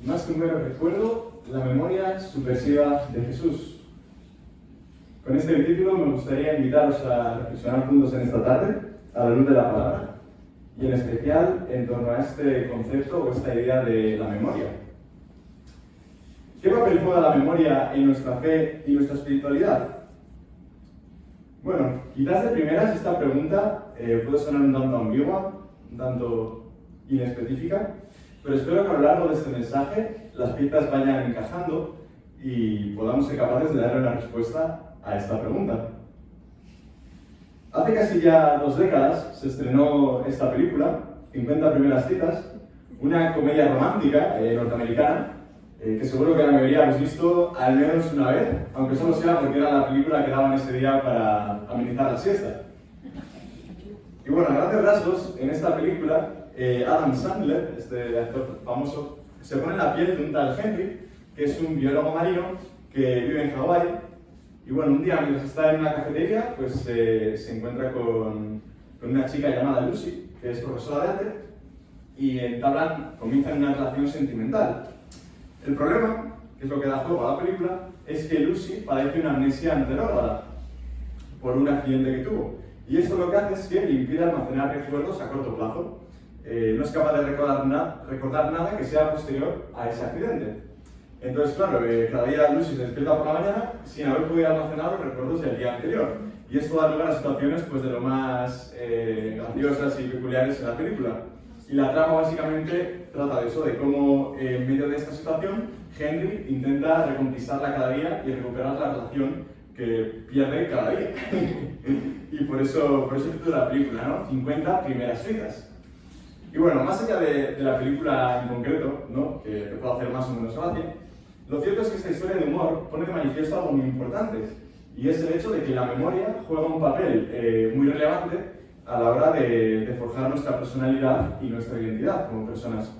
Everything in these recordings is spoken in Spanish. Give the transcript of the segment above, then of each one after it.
Más que un mero recuerdo, la memoria subversiva de Jesús. Con este título me gustaría invitaros a reflexionar juntos en esta tarde, a la luz de la palabra, y en especial en torno a este concepto o esta idea de la memoria. ¿Qué papel juega la memoria en nuestra fe y nuestra espiritualidad? Bueno, quizás de primeras esta pregunta puede sonar un tanto ambigua, un tanto inespecífica, pero espero que a lo largo de este mensaje las piezas vayan encajando y podamos ser capaces de darle una respuesta a esta pregunta. Hace casi ya 2 décadas se estrenó esta película, 50 primeras citas, una comedia romántica norteamericana, que seguro que la mayoría habéis visto al menos una vez, aunque solo sea porque era la película que daban ese día para amenizar la siesta. Y bueno, a grandes rasgos, en esta película, Adam Sandler, este actor famoso, se pone en la piel de un tal Henry, que es un biólogo marino que vive en Hawái. Y bueno, un día mientras está en una cafetería, pues se encuentra con una chica llamada Lucy, que es profesora de arte, y comienzan una relación sentimental. El problema, que es lo que da juego a la película, es que Lucy padece una amnesia anterógrada por un accidente que tuvo. Y esto lo que hace es que le impide almacenar recuerdos a corto plazo. No es capaz de recordar nada que sea posterior a ese accidente. Entonces, claro, cada día Lucy se despierta por la mañana sin haber podido almacenar los recuerdos del día anterior. Y esto da lugar a situaciones pues, de lo más graciosas y peculiares en la película. Y la trama básicamente trata de eso, de cómo en medio de esta situación Henry intenta reconquistarla cada día y recuperar la relación que pierde cada día. Y por eso el título de la película, ¿no? 50 primeras citas. Y bueno, más allá de la película en concreto, ¿no? Que te puedo hacer más o menos gracia, lo cierto es que esta historia de humor pone de manifiesto algo muy importante, y es el hecho de que la memoria juega un papel muy relevante a la hora de forjar nuestra personalidad y nuestra identidad como personas.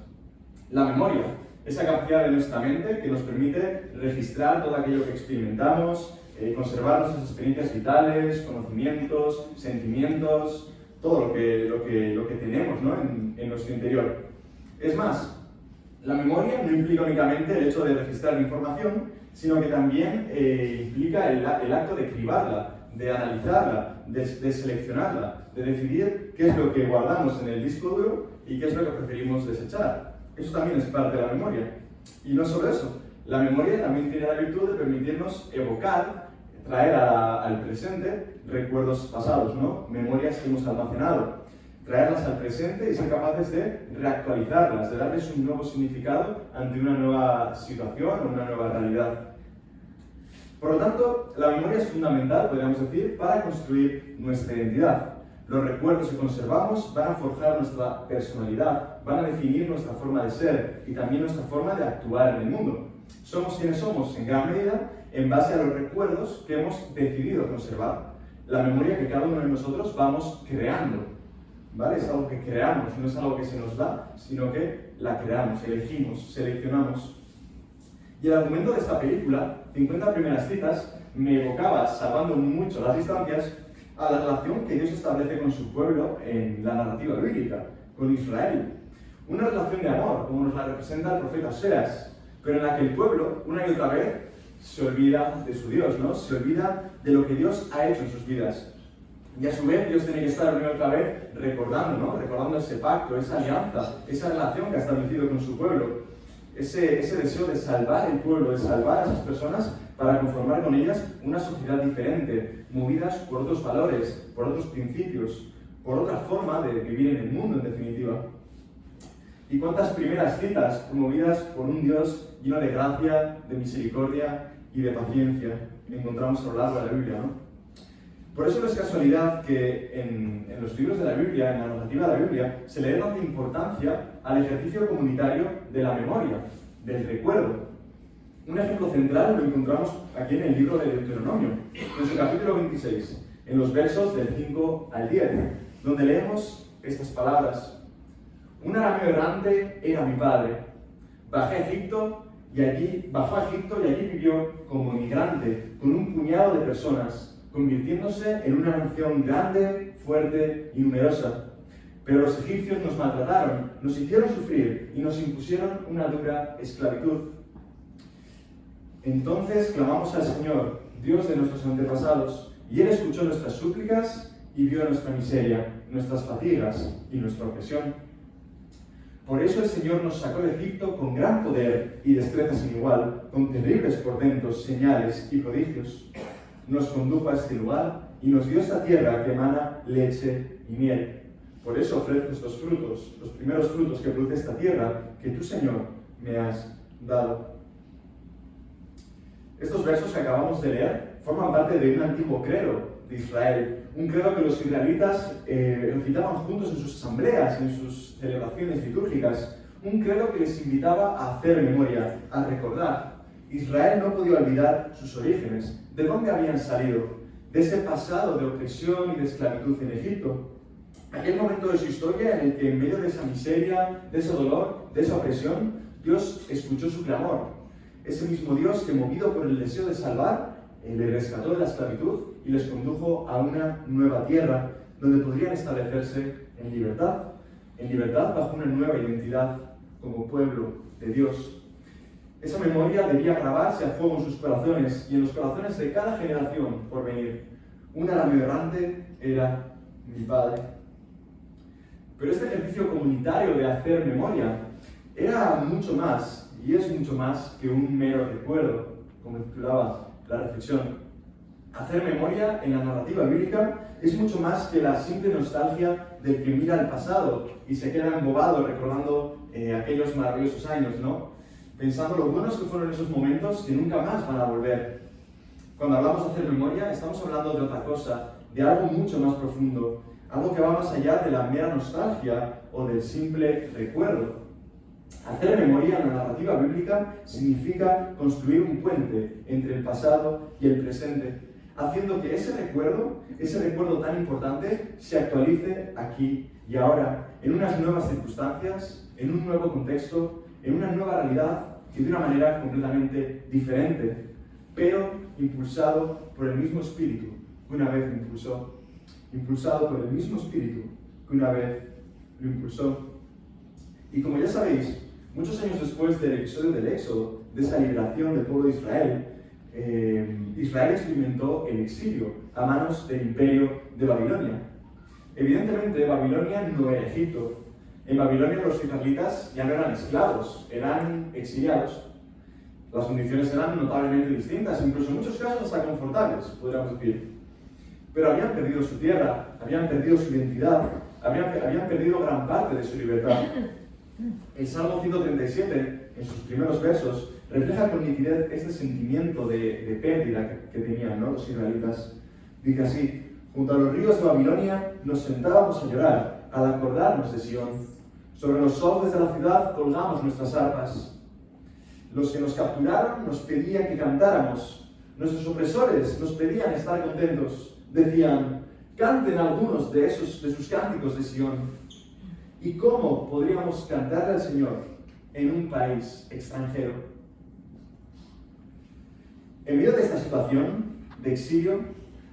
La memoria, esa capacidad de nuestra mente que nos permite registrar todo aquello que experimentamos, conservar nuestras experiencias vitales, conocimientos, sentimientos, todo lo que tenemos, ¿no? en nuestro interior. Es más, la memoria no implica únicamente el hecho de registrar la información, sino que también implica el acto de cribarla, de analizarla, de seleccionarla, de decidir qué es lo que guardamos en el disco duro y qué es lo que preferimos desechar. Eso también es parte de la memoria. Y no solo eso, la memoria también tiene la virtud de permitirnos evocar, traer al presente recuerdos pasados, ¿no? Memorias que hemos almacenado, traerlas al presente y ser capaces de reactualizarlas, de darles un nuevo significado ante una nueva situación o una nueva realidad. Por lo tanto, la memoria es fundamental, podríamos decir, para construir nuestra identidad. Los recuerdos que conservamos van a forjar nuestra personalidad, van a definir nuestra forma de ser y también nuestra forma de actuar en el mundo. Somos quienes somos en gran medida en base a los recuerdos que hemos decidido conservar. La memoria que cada uno de nosotros vamos creando, ¿vale? Es algo que creamos, no es algo que se nos da, sino que la creamos, elegimos, seleccionamos. Y el argumento de esta película, 50 primeras citas, me evocaba, salvando mucho las distancias, a la relación que Dios establece con su pueblo en la narrativa bíblica, con Israel. Una relación de amor, como nos la representa el profeta Oseas, pero en la que el pueblo, una y otra vez, se olvida de su Dios, ¿no? Se olvida de lo que Dios ha hecho en sus vidas. Y a su vez Dios tiene que estar una y otra vez recordando, ¿no? Recordando ese pacto, esa alianza, esa relación que ha establecido con su pueblo. Ese deseo de salvar el pueblo, de salvar a esas personas para conformar con ellas una sociedad diferente, movidas por otros valores, por otros principios, por otra forma de vivir en el mundo, en definitiva. Y cuántas primeras citas promovidas por un Dios lleno de gracia, de misericordia y de paciencia encontramos a lo largo de la Biblia, ¿no? Por eso no es casualidad que en los libros de la Biblia, en la narrativa de la Biblia, se le dé tanta importancia al ejercicio comunitario de la memoria, del recuerdo. Un ejemplo central lo encontramos aquí en el libro de Deuteronomio, en su capítulo 26, en los versos del 5 al 10, donde leemos estas palabras. Un arameo errante era mi padre. Bajó a Egipto y allí vivió como migrante con un puñado de personas, convirtiéndose en una nación grande, fuerte y numerosa. Pero los egipcios nos maltrataron, nos hicieron sufrir y nos impusieron una dura esclavitud. Entonces clamamos al Señor, Dios de nuestros antepasados, y Él escuchó nuestras súplicas y vio nuestra miseria, nuestras fatigas y nuestra opresión. Por eso el Señor nos sacó de Egipto con gran poder y destreza sin igual, con terribles portentos, señales y prodigios. Nos condujo a este lugar y nos dio esta tierra que emana leche y miel. Por eso ofrezco estos frutos, los primeros frutos que produce esta tierra, que tú, Señor, me has dado. Estos versos que acabamos de leer forman parte de un antiguo credo de Israel, un credo que los israelitas recitaban juntos en sus asambleas, en sus celebraciones litúrgicas, un credo que les invitaba a hacer memoria, a recordar. Israel no podía olvidar sus orígenes, de dónde habían salido, de ese pasado de opresión y de esclavitud en Egipto. Aquel momento de su historia en el que en medio de esa miseria, de ese dolor, de esa opresión, Dios escuchó su clamor. Ese mismo Dios que, movido por el deseo de salvar, les rescató de la esclavitud y les condujo a una nueva tierra donde podrían establecerse en libertad bajo una nueva identidad como pueblo de Dios. Esa memoria debía grabarse a fuego en sus corazones y en los corazones de cada generación por venir. Un arameo errante era mi padre. Pero este ejercicio comunitario de hacer memoria era mucho más, y es mucho más que un mero recuerdo, como titulaba la reflexión. Hacer memoria en la narrativa bíblica es mucho más que la simple nostalgia del que mira al pasado y se queda embobado recordando aquellos maravillosos años, ¿no? Pensando lo buenos que fueron esos momentos que nunca más van a volver. Cuando hablamos de hacer memoria, estamos hablando de otra cosa, de algo mucho más profundo, algo que va más allá de la mera nostalgia o del simple recuerdo. Hacer memoria en la narrativa bíblica significa construir un puente entre el pasado y el presente, haciendo que ese recuerdo tan importante, se actualice aquí y ahora, en unas nuevas circunstancias, en un nuevo contexto, en una nueva realidad y de una manera completamente diferente, pero impulsado por el mismo espíritu que una vez lo impulsó. Impulsado por el mismo espíritu que una vez lo impulsó. Y como ya sabéis, muchos años después del episodio del Éxodo, de esa liberación del pueblo de Israel, Israel experimentó el exilio a manos del imperio de Babilonia. Evidentemente, Babilonia no era Egipto. En Babilonia los israelitas ya no eran esclavos, eran exiliados. Las condiciones eran notablemente distintas, incluso en muchos casos hasta confortables, podríamos decir. Pero habían perdido su tierra, habían perdido su identidad, habían perdido gran parte de su libertad. El Salmo 137, en sus primeros versos, refleja con nitidez este sentimiento de pérdida que tenían, ¿no?, los israelitas. Dice así: junto a los ríos de Babilonia nos sentábamos a llorar al acordarnos de Sión. Sobre los sauces de la ciudad colgamos nuestras arpas. Los que nos capturaron nos pedían que cantáramos. Nuestros opresores nos pedían estar contentos. Decían: canten algunos de sus cánticos de Sión. ¿Y cómo podríamos cantarle al Señor en un país extranjero? En medio de esta situación de exilio,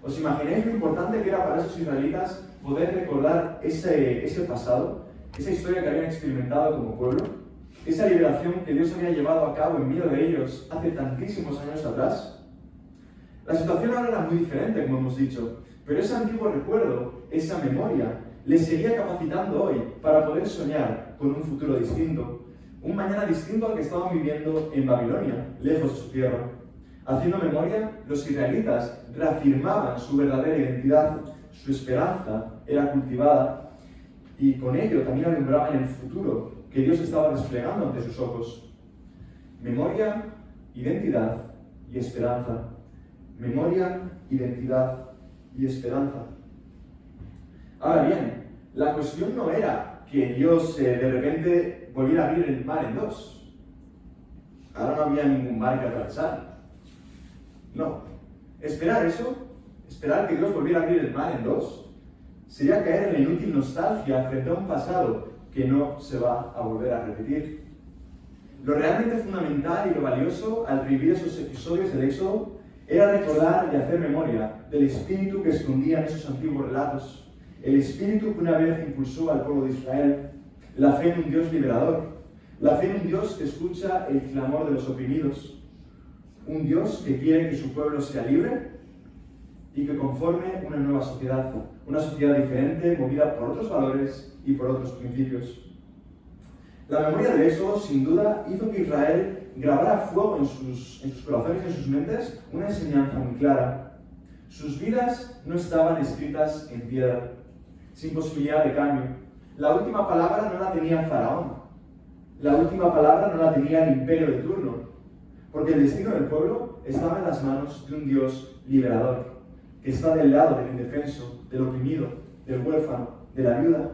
¿os imagináis lo importante que era para esos israelitas poder recordar ese pasado, esa historia que habían experimentado como pueblo, esa liberación que Dios había llevado a cabo en medio de ellos hace tantísimos años atrás? La situación ahora era muy diferente, como hemos dicho, pero ese antiguo recuerdo, esa memoria, les seguía capacitando hoy para poder soñar con un futuro distinto, un mañana distinto al que estaban viviendo en Babilonia, lejos de su tierra. Haciendo memoria, los israelitas reafirmaban su verdadera identidad, su esperanza era cultivada y con ello también alumbraban el futuro que Dios estaba desplegando ante sus ojos. Memoria, identidad y esperanza. Memoria, identidad y esperanza. Ahora bien, la cuestión no era que Dios de repente volviera a abrir el mar en dos. Ahora no había ningún mar que atravesar. No. Esperar que Dios volviera a abrir el mar en dos, sería caer en la inútil nostalgia frente a un pasado que no se va a volver a repetir. Lo realmente fundamental y lo valioso al revivir esos episodios del Éxodo era recordar y hacer memoria del espíritu que escondían esos antiguos relatos, el espíritu que una vez impulsó al pueblo de Israel, la fe en un Dios liberador, la fe en un Dios que escucha el clamor de los oprimidos, un Dios que quiere que su pueblo sea libre y que conforme una nueva sociedad, una sociedad diferente, movida por otros valores y por otros principios. La memoria del Éxodo, sin duda, hizo que Israel grabara a fuego en sus corazones y en sus mentes una enseñanza muy clara. Sus vidas no estaban escritas en piedra, sin posibilidad de cambio. La última palabra no la tenía Faraón. La última palabra no la tenía el imperio de turno, porque el destino del pueblo estaba en las manos de un Dios liberador, que está del lado del indefenso, del oprimido, del huérfano, de la viuda.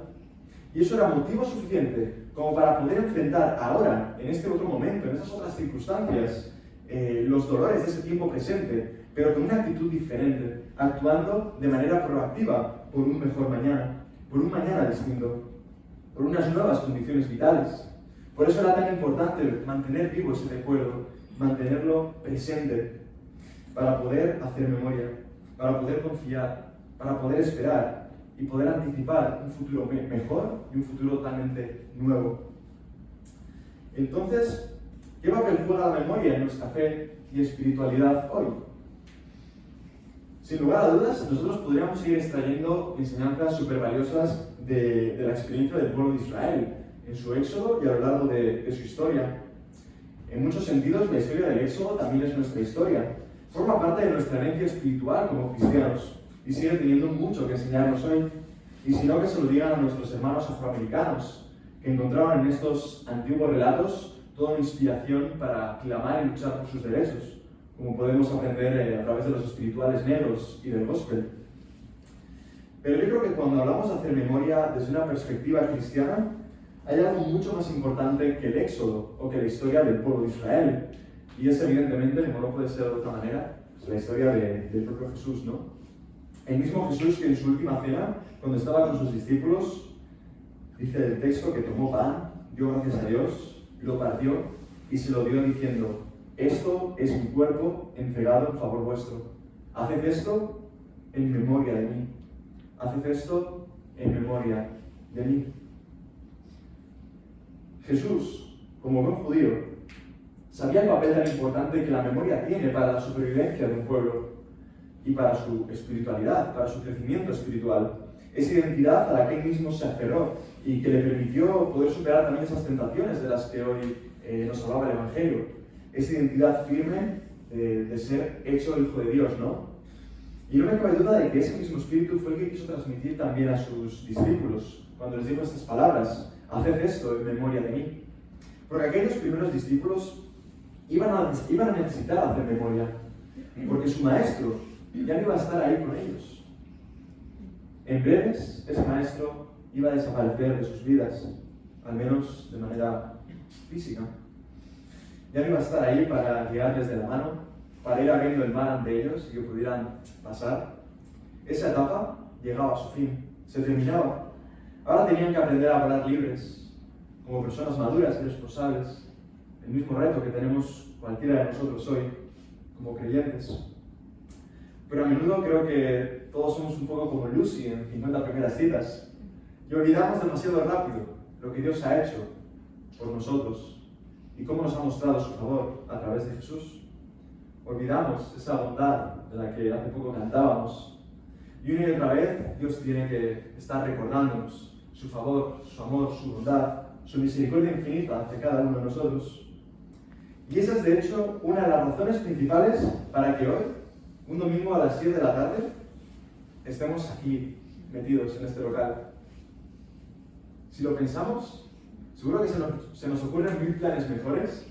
Y eso era motivo suficiente como para poder enfrentar ahora, en este otro momento, en esas otras circunstancias, los dolores de ese tiempo presente, pero con una actitud diferente, actuando de manera proactiva por un mejor mañana, por un mañana distinto, por unas nuevas condiciones vitales. Por eso era tan importante mantener vivo ese recuerdo, mantenerlo presente, para poder hacer memoria, para poder confiar, para poder esperar y poder anticipar un futuro mejor y un futuro totalmente nuevo. Entonces, ¿qué papel juega la memoria en nuestra fe y espiritualidad hoy? Sin lugar a dudas, nosotros podríamos seguir extrayendo enseñanzas súper valiosas de la experiencia del pueblo de Israel, en su éxodo y a lo largo de su historia. En muchos sentidos, la historia del éxodo también es nuestra historia. Forma parte de nuestra herencia espiritual como cristianos y sigue teniendo mucho que enseñarnos hoy. Y si no, que se lo digan a nuestros hermanos afroamericanos, que encontraron en estos antiguos relatos toda una inspiración para clamar y luchar por sus derechos, como podemos aprender a través de los espirituales negros y del gospel. Pero yo creo que cuando hablamos de hacer memoria desde una perspectiva cristiana, hay algo mucho más importante que el éxodo o que la historia del pueblo de Israel. Y es evidentemente, como no puede ser de otra manera, pues la historia del propio Jesús, ¿no? El mismo Jesús que en su última cena, cuando estaba con sus discípulos, dice el texto que tomó pan, dio gracias a Dios, lo partió y se lo dio diciendo: esto es mi cuerpo entregado en favor vuestro. Haced esto en memoria de mí. Haced esto en memoria de mí. Jesús, como buen judío, sabía el papel tan importante que la memoria tiene para la supervivencia de un pueblo y para su espiritualidad, para su crecimiento espiritual. Esa identidad a la que él mismo se aferró y que le permitió poder superar también esas tentaciones de las que hoy nos hablaba el Evangelio. Esa identidad firme de ser hecho Hijo de Dios, ¿no? Y no me cabe duda de que ese mismo espíritu fue el que quiso transmitir también a sus discípulos cuando les dijo estas palabras: haced esto en memoria de mí. Porque aquellos primeros discípulos iban a necesitar hacer memoria, porque su maestro ya no iba a estar ahí con ellos. En breves, ese maestro iba a desaparecer de sus vidas, al menos de manera física. Ya no iba a estar ahí para guiarles de la mano, para ir abriendo el mar ante ellos y que pudieran pasar. Esa etapa llegaba a su fin, se terminaba. Ahora tenían que aprender a volar libres, como personas maduras y responsables. El mismo reto que tenemos cualquiera de nosotros hoy, como creyentes. Pero a menudo creo que todos somos un poco como Lucy en 50 primeras citas y olvidamos demasiado rápido lo que Dios ha hecho por nosotros y cómo nos ha mostrado su favor a través de Jesús. Olvidamos esa bondad de la que hace poco cantábamos y una y otra vez Dios tiene que estar recordándonos su favor, su amor, su bondad, su misericordia infinita hacia cada uno de nosotros. Y esa es de hecho una de las razones principales para que hoy, un domingo a las 7 de la tarde, estemos aquí metidos en este local. Si lo pensamos, seguro que se nos ocurren 1000 planes mejores,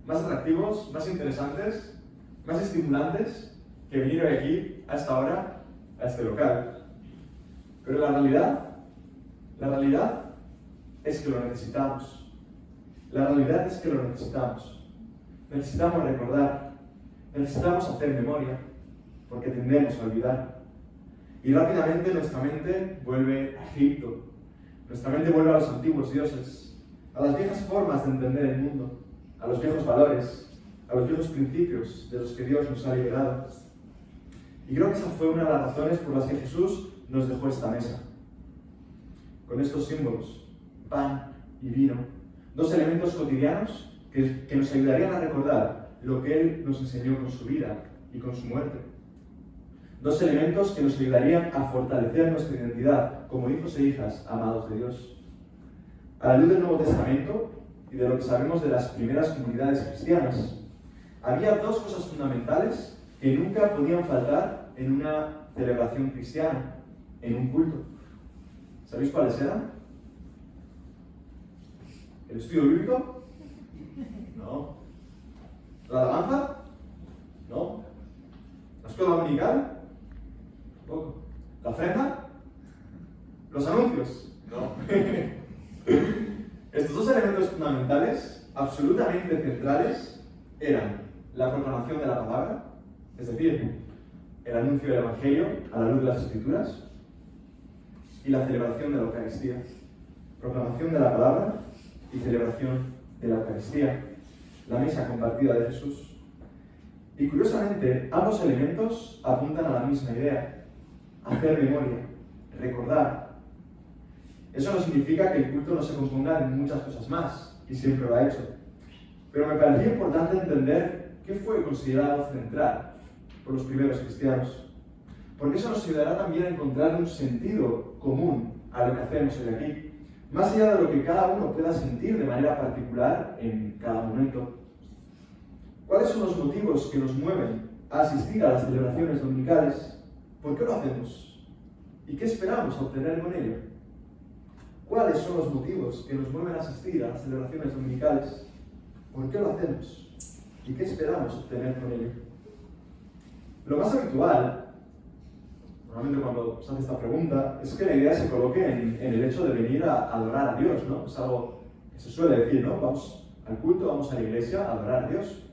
más atractivos, más interesantes, más estimulantes que venir hoy aquí a esta hora, a este local. Pero la realidad es que lo necesitamos. La realidad es que lo necesitamos. Necesitamos recordar, necesitamos hacer memoria, porque tendemos a olvidar. Y rápidamente nuestra mente vuelve a Egipto, nuestra mente vuelve a los antiguos dioses, a las viejas formas de entender el mundo, a los viejos valores, a los viejos principios de los que Dios nos ha liberado. Y creo que esa fue una de las razones por las que Jesús nos dejó esta mesa. con estos símbolos, pan y vino, dos elementos cotidianos que nos ayudarían a recordar lo que Él nos enseñó con su vida y con su muerte. Dos elementos que nos ayudarían a fortalecer nuestra identidad como hijos e hijas amados de Dios. A la luz del Nuevo Testamento y de lo que sabemos de las primeras comunidades cristianas, había dos cosas fundamentales que nunca podían faltar en una celebración cristiana, en un culto. ¿Sabéis cuáles eran? ¿El estudio bíblico? No. ¿La alabanza? No. ¿La escuela dominical? Tampoco. ¿La ofrenda? ¿Los anuncios? No. Estos dos elementos fundamentales, absolutamente centrales, eran la proclamación de la palabra, es decir, el anuncio del Evangelio a la luz de las Escrituras, y la celebración de la Eucaristía. Proclamación de la palabra y celebración de la Eucaristía, la mesa compartida de Jesús. Y curiosamente, ambos elementos apuntan a la misma idea: hacer memoria, recordar. Eso no significa que el culto no se componga de muchas cosas más, y siempre lo ha hecho. Pero me parecía importante entender qué fue considerado central por los primeros cristianos, porque eso nos ayudará también a encontrar un sentido común a lo que hacemos hoy aquí, más allá de lo que cada uno pueda sentir de manera particular en cada momento. ¿Cuáles son los motivos que nos mueven a asistir a las celebraciones dominicales? ¿Por qué lo hacemos? ¿Y qué esperamos obtener con ello? ¿Cuáles son los motivos que nos mueven a asistir a las celebraciones dominicales? ¿Por qué lo hacemos? ¿Y qué esperamos obtener con ello? Lo más habitual, normalmente cuando se hace esta pregunta, es que la idea se coloque en el hecho de venir a adorar a Dios, ¿no? Es algo que se suele decir, ¿no? Vamos al culto, vamos a la iglesia a adorar a Dios.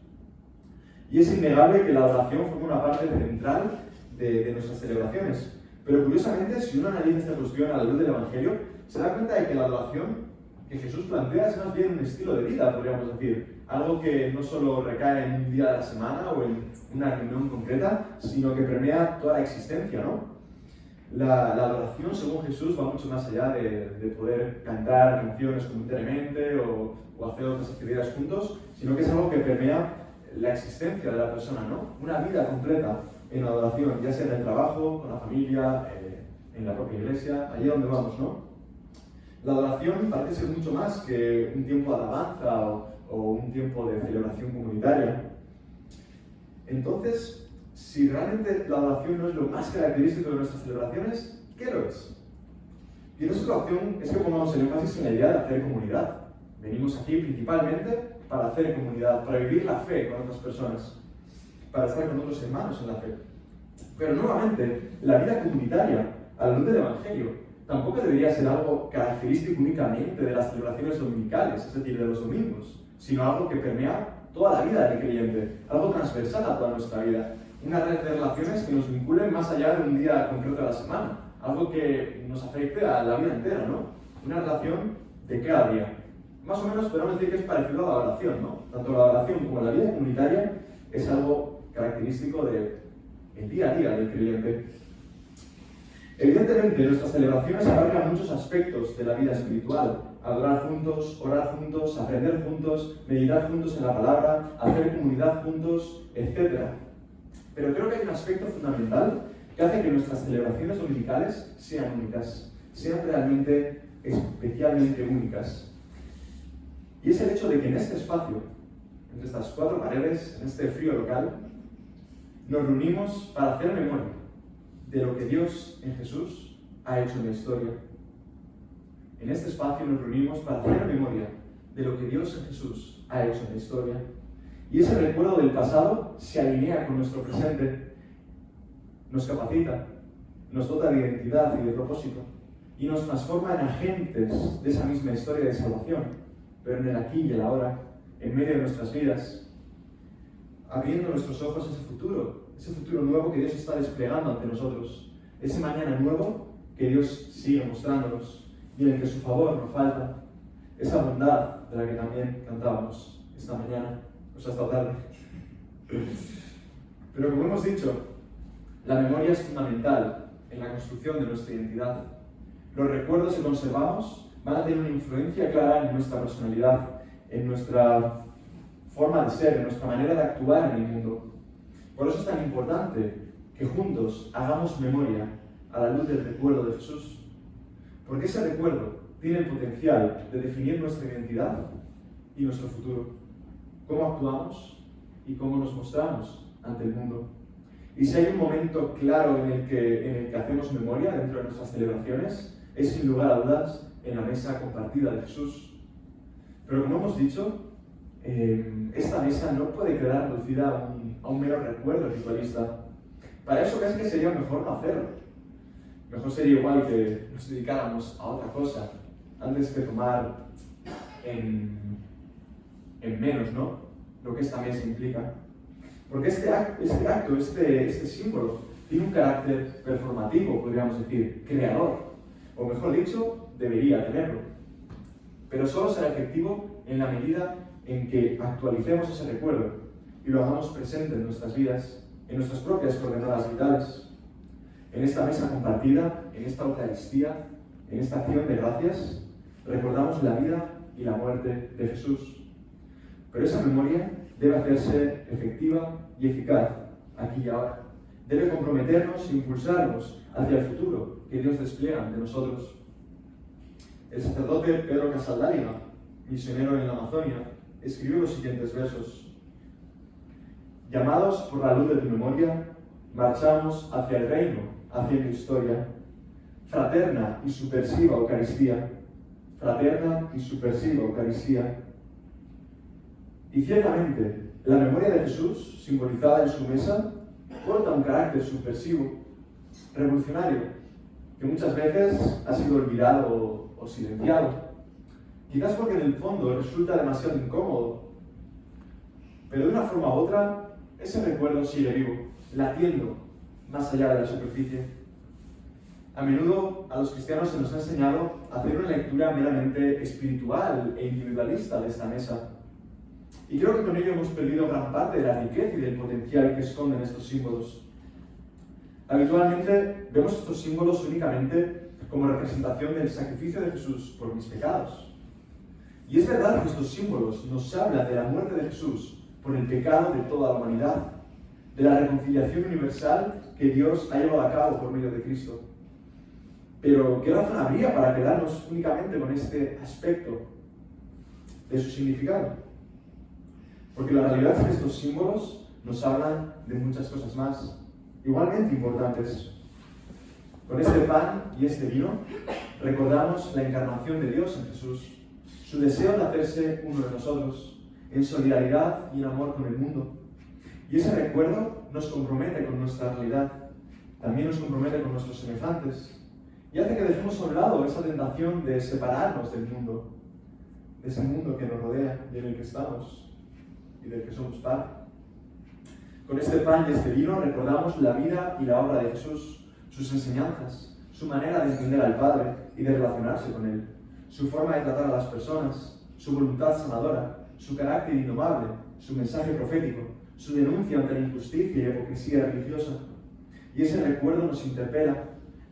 Y es innegable que la adoración forma una parte central de nuestras celebraciones. Pero curiosamente, si uno analiza esta cuestión a la luz del Evangelio, se da cuenta de que la adoración que Jesús plantea es más bien un estilo de vida, podríamos decir. Algo que no solo recae en un día de la semana o en una reunión concreta, sino que permea toda la existencia, ¿no? La adoración, según Jesús, va mucho más allá de poder cantar canciones comunitariamente o hacer otras actividades juntos, sino que es algo que permea la existencia de la persona, ¿no? Una vida completa en adoración, ya sea en el trabajo, con la familia, en la propia iglesia, allí donde vamos, ¿no? La adoración parece ser mucho más que un tiempo de alabanza o un tiempo de celebración comunitaria. Entonces, si realmente la adoración no es lo más característico de nuestras celebraciones, ¿qué lo es? Y en esta ocasión es que pongamos el énfasis en la idea de hacer comunidad. Venimos aquí principalmente para hacer comunidad, para vivir la fe con otras personas, para estar con otros hermanos en la fe. Pero nuevamente, la vida comunitaria, a la luz del Evangelio, tampoco debería ser algo característico únicamente de las celebraciones dominicales, es decir, de los domingos, sino algo que permea toda la vida del creyente, algo transversal a toda nuestra vida, una red de relaciones que nos vinculen más allá de un día concreto de la semana, algo que nos afecte a la vida entera, ¿no? Una relación de cada día. Más o menos podemos decir que es parecido a la oración, ¿no? Tanto la oración como la vida comunitaria es algo característico del día a día del creyente. Evidentemente, nuestras celebraciones abarcan muchos aspectos de la vida espiritual: adorar juntos, orar juntos, aprender juntos, meditar juntos en la palabra, hacer comunidad juntos, etc. Pero creo que hay un aspecto fundamental que hace que nuestras celebraciones dominicales sean únicas, sean realmente especialmente únicas. Y es el hecho de que en este espacio, entre estas cuatro paredes, en este frío local, nos reunimos para hacer memoria de lo que Dios en Jesús ha hecho en la historia. En este espacio nos reunimos para hacer memoria de lo que Dios en Jesús ha hecho en la historia. Y ese recuerdo del pasado se alinea con nuestro presente, nos capacita, nos dota de identidad y de propósito, y nos transforma en agentes de esa misma historia de salvación, pero en el aquí y el ahora, en medio de nuestras vidas, abriendo nuestros ojos a ese futuro nuevo que Dios está desplegando ante nosotros, ese mañana nuevo que Dios sigue mostrándonos y en el que su favor no falta, esa bondad de la que también cantábamos esta mañana, o sea, esta tarde. Pero como hemos dicho, la memoria es fundamental en la construcción de nuestra identidad. Los recuerdos que conservamos van a tener una influencia clara en nuestra personalidad, en nuestra forma de ser, en nuestra manera de actuar en el mundo. Por eso es tan importante que juntos hagamos memoria a la luz del recuerdo de Jesús, porque ese recuerdo tiene el potencial de definir nuestra identidad y nuestro futuro, cómo actuamos y cómo nos mostramos ante el mundo. Y si hay un momento claro en el que hacemos memoria dentro de nuestras celebraciones, es sin lugar a dudas en la mesa compartida de Jesús. Pero como hemos dicho, esta mesa no puede quedar reducida a un mero recuerdo ritualista. Para eso casi que sería mejor no hacerlo. Mejor sería igual que nos dedicáramos a otra cosa, antes que tomar en menos, ¿no?, lo que esta mesa implica. Porque este acto, este símbolo, tiene un carácter performativo, podríamos decir, creador. O mejor dicho, debería tenerlo. Pero solo será efectivo en la medida en que actualicemos ese recuerdo y lo hagamos presente en nuestras vidas, en nuestras propias coordenadas vitales. En esta mesa compartida, en esta Eucaristía, en esta acción de gracias, recordamos la vida y la muerte de Jesús. Pero esa memoria debe hacerse efectiva y eficaz aquí y ahora. Debe comprometernos e impulsarnos hacia el futuro que Dios despliega ante nosotros. El sacerdote Pedro Casaldáliga, misionero en la Amazonia, escribió los siguientes versos: llamados por la luz de tu memoria, marchamos hacia el reino, hacia tu historia. Fraterna y subversiva Eucaristía, fraterna y subversiva Eucaristía. Y ciertamente, la memoria de Jesús, simbolizada en su mesa, porta un carácter subversivo, revolucionario, que muchas veces ha sido olvidado o silenciado. Quizás porque en el fondo resulta demasiado incómodo, pero de una forma u otra, ese recuerdo sigue vivo, latiendo más allá de la superficie. A menudo a los cristianos se nos ha enseñado a hacer una lectura meramente espiritual e individualista de esta mesa. Y creo que con ello hemos perdido gran parte de la riqueza y del potencial que esconden estos símbolos. Habitualmente vemos estos símbolos únicamente como representación del sacrificio de Jesús por mis pecados. Y es verdad que estos símbolos nos hablan de la muerte de Jesús por el pecado de toda la humanidad, de la reconciliación universal que Dios ha llevado a cabo por medio de Cristo. Pero, ¿qué razón habría para quedarnos únicamente con este aspecto de su significado? Porque la realidad es que estos símbolos nos hablan de muchas cosas más, igualmente importantes. Con este pan y este vino recordamos la encarnación de Dios en Jesús, su deseo de hacerse uno de nosotros, en solidaridad y en amor con el mundo. Y ese recuerdo nos compromete con nuestra realidad, también nos compromete con nuestros semejantes, y hace que dejemos a un lado esa tentación de separarnos del mundo, de ese mundo que nos rodea y en el que estamos y del que somos parte. Con este pan y este vino recordamos la vida y la obra de Jesús, sus enseñanzas, su manera de entender al Padre y de relacionarse con Él, su forma de tratar a las personas, su voluntad sanadora, su carácter indomable, su mensaje profético, su denuncia ante la injusticia y hipocresía religiosa. Y ese recuerdo nos interpela,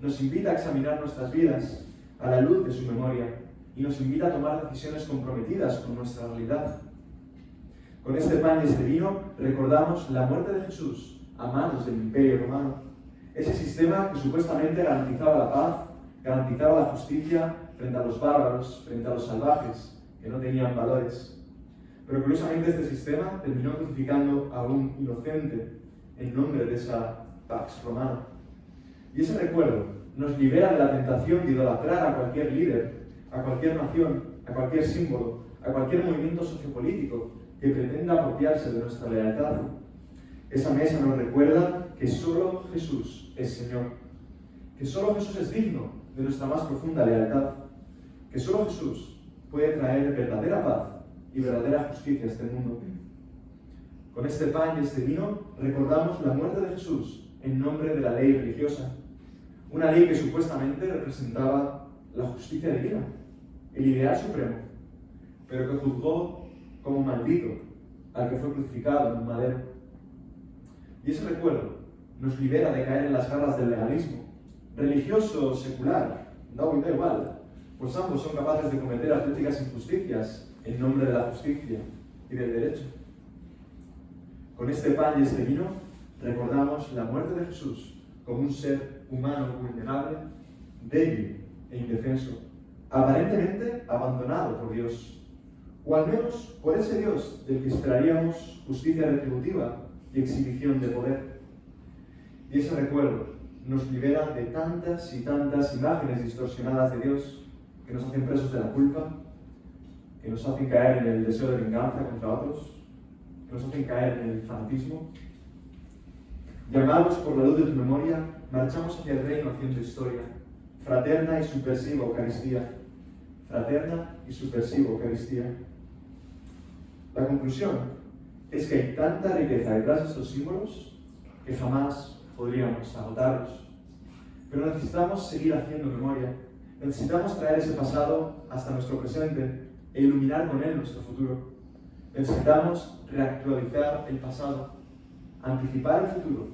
nos invita a examinar nuestras vidas a la luz de su memoria y nos invita a tomar decisiones comprometidas con nuestra realidad. Con este pan y este vino recordamos la muerte de Jesús a manos del Imperio Romano, ese sistema que supuestamente garantizaba la paz, garantizaba la justicia frente a los bárbaros, frente a los salvajes, que no tenían valores. Pero curiosamente este sistema terminó crucificando a un inocente en nombre de esa pax romana. Y ese recuerdo nos libera de la tentación de idolatrar a cualquier líder, a cualquier nación, a cualquier símbolo, a cualquier movimiento sociopolítico que pretenda apropiarse de nuestra lealtad. Esa mesa nos recuerda que solo Jesús es Señor, que solo Jesús es digno de nuestra más profunda lealtad, que solo Jesús puede traer verdadera paz y verdadera justicia a este mundo. Con este pan y este vino recordamos la muerte de Jesús en nombre de la ley religiosa, una ley que supuestamente representaba la justicia divina, el ideal supremo, pero que juzgó como maldito al que fue crucificado en un madero. Y ese recuerdo nos libera de caer en las garras del legalismo, religioso o secular, da igual, pues ambos son capaces de cometer auténticas injusticias en nombre de la justicia y del derecho. Con este pan y este vino recordamos la muerte de Jesús como un ser humano vulnerable, débil e indefenso, aparentemente abandonado por Dios, o al menos por ese Dios del que esperaríamos justicia retributiva y exhibición de poder. Y ese recuerdo nos libera de tantas y tantas imágenes distorsionadas de Dios que nos hacen presos de la culpa, que nos hacen caer en el deseo de venganza contra otros, que nos hacen caer en el fanatismo. Llamados por la luz de tu memoria, marchamos hacia el reino haciendo historia, fraterna y subversiva Eucaristía, fraterna y subversiva Eucaristía. La conclusión es que hay tanta riqueza detrás de estos símbolos que jamás podríamos agotarlos. Pero necesitamos seguir haciendo memoria, necesitamos traer ese pasado hasta nuestro presente e iluminar con él nuestro futuro. Necesitamos reactualizar el pasado, anticipar el futuro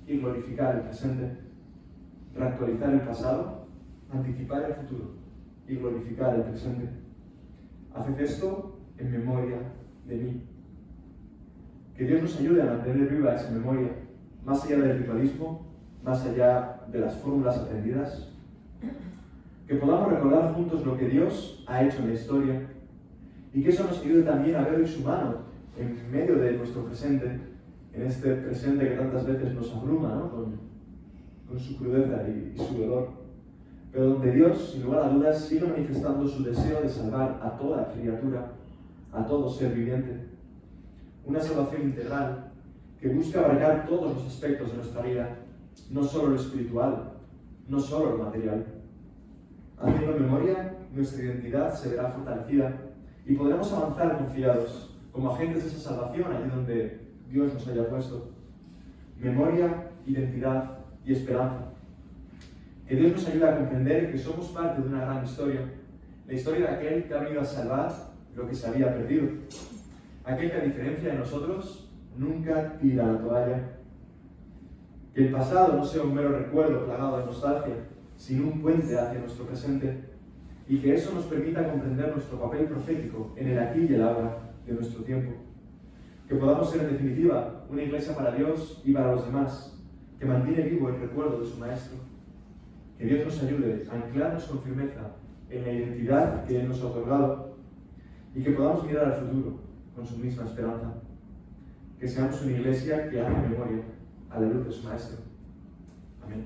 y glorificar el presente. Reactualizar el pasado, anticipar el futuro y glorificar el presente. Haced esto en memoria de mí. Que Dios nos ayude a mantener viva esa memoria, más allá del ritualismo, más allá de las fórmulas aprendidas. Que podamos recordar juntos lo que Dios ha hecho en la historia y que eso nos ayude también a ver hoy su mano en medio de nuestro presente, en este presente que tantas veces nos abruma, ¿no? con su crudeza y su dolor, pero donde Dios, sin lugar a dudas, sigue manifestando su deseo de salvar a toda criatura, a todo ser viviente. Una salvación integral que busca abarcar todos los aspectos de nuestra vida, no solo lo espiritual, no solo lo material. Haciendo memoria, nuestra identidad se verá fortalecida y podremos avanzar confiados como agentes de esa salvación allí donde Dios nos haya puesto. Memoria, identidad y esperanza. Que Dios nos ayude a comprender que somos parte de una gran historia, la historia de aquel que ha venido a salvar lo que se había perdido, aquel que a diferencia de nosotros nunca tira la toalla. Que el pasado no sea un mero recuerdo plagado de nostalgia, sino un puente hacia nuestro presente, y que eso nos permita comprender nuestro papel profético en el aquí y el ahora de nuestro tiempo. Que podamos ser en definitiva una iglesia para Dios y para los demás, que mantiene vivo el recuerdo de su Maestro. Que Dios nos ayude a anclarnos con firmeza en la identidad que Él nos ha otorgado y que podamos mirar al futuro con su misma esperanza. Que seamos una iglesia que hace memoria a la luz de su Maestro. Amén.